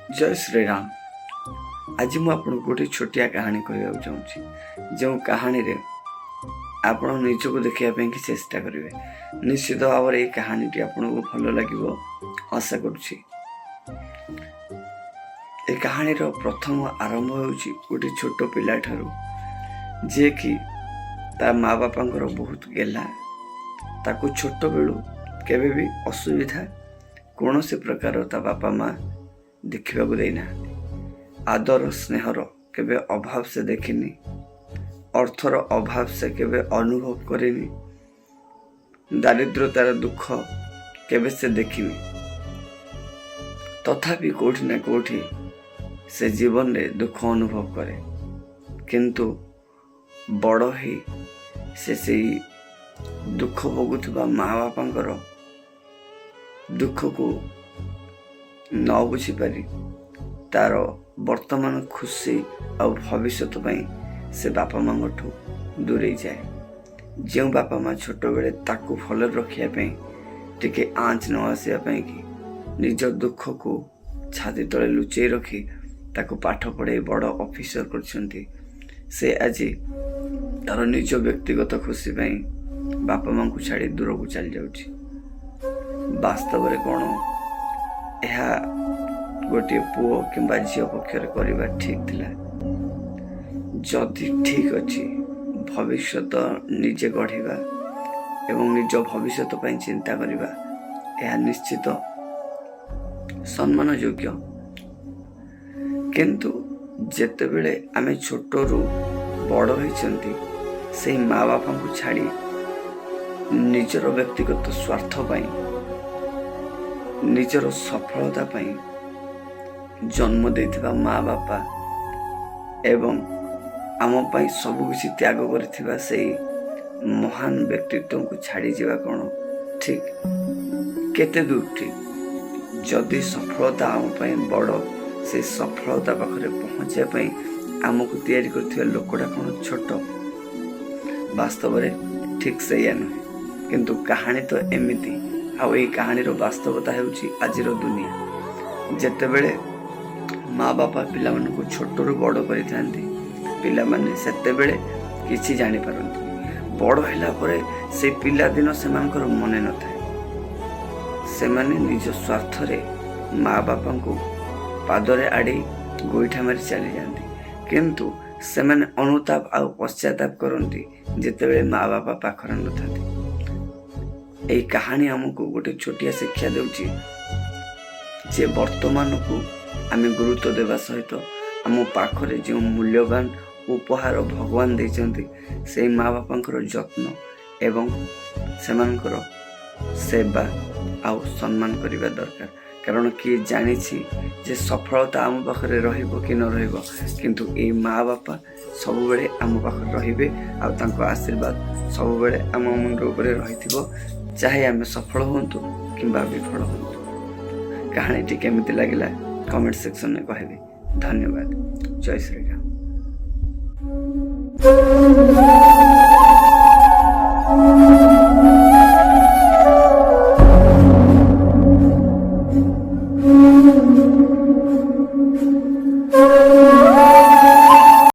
जय श्री राम। आज मुझे आपको गोटे छोटिया कहानी कहवा चाहूँगी जो कहानी रे आपण निजक देखापी चेष्टा करेंगे। निश्चित भाव में ये कहानी आपको भल लगे आशा करुच्ची। ए कहानी प्रथम आरंभ होउची गोटे छोट पिला ठारू जे कि ता माँ बापांकर बहुत गेला ताकू छोट बेलू केबे भी असुविधा कौन से प्रकार ता बापा माँ देखा देना। आदर स्नेहर केबे अभाव से देखिनी, अर्थर अभाव से केबे अनुभव करिनी, दारिद्रतार दुख केबे से देखिनी। तथापि कोठी ना कोठी से जीवन रे दुख अनुभव करे, किंतु बड़ ही से दुख भोगुवा माँ बापांकर दुख को न बुझी पारी तार वर्तमान खुशी और भविष्य से बापा माँ ठू दूरे जाए। जो बापा माँ छोट बेले ताकू भल रखापी टिके आँच न आसवाई कि निज दुख को छाती तले लुचई रखी ताकू पाठ पढ़े बड़ ऑफिसर करछंती। से आज तार निज व्यक्तिगत खुशी बापा माँ को छाड़ी दूर को चली जाउछि। वास्तव में कौन यह गोटे पुओ किंबा झील पक्षर करवा ठीक थिला। जदि ठीक अच्छी भविष्य निजे गढ़ा एवं निज भविष्य चिंता करवा यह निश्चित सम्मान योग्य। किंतु जेतेबेले आमे छोटरू बड़ होइछंती से माँ बापा को छाड़ी निजर व्यक्तिगत स्वार्थ निजर सफलता जन्म देथिबा माँ बापा एवं आम पाई सब किछि त्याग करथिबा से महान व्यक्तित्व को छाड़ी जीवा कौन ठीक केते दूर ठीक। जदि सफलता आम पाई बड़ से सफलता पाखरे पहुँचे आमको तैयारी करथिबा लोकटा कौन छोट। वास्तव में ठीक से या नुहे, किंतु कहानी तो एमिति आउ ये कहानीर वास्तवता हेउची आजिर दुनिया। जेतेबेले माँ बापा पिला को छोटरू बड़ करिथांती पिला माने सेतेबेले किछि जानि पारंती। बड़ हैला परे से पिला दिन सेमानकर मने न थाए। सेमाने निज स्वार्थ रे माँ बापा को पादरे आड़ी गोईठा मारी चली जाती, किंतु सेमाने अनुताप आ पश्चाताप करती जेतेबेले माँ बापा पाखरे न थांती। यही कहानी आमको गोटे छोटिया शिक्षा देउची जे वर्तमान को आमे गुरुत्व देवा सहित आम पाखरे जो मूल्यवान उपहार भगवान देइचंती से माँ बापांकर जत्न एवं सेमानकर सेवा आउ सम्मान करिबा दरकार। कारण किए जानी जे सफलता आम पाखरे रहिबो कि न रहिबो, किंतु ए माँ बापा सब बेले आम पाखरे रहिबे आ तांको आशीर्वाद सब बेले आम मुंड उपरे रहिथिबो, चाहे आम सफल होंतु किंबा विफल होंतु। कहानी टी केमिति लागिला कमेंट सेक्शन में कहबे। धन्यवाद। जय श्री राम।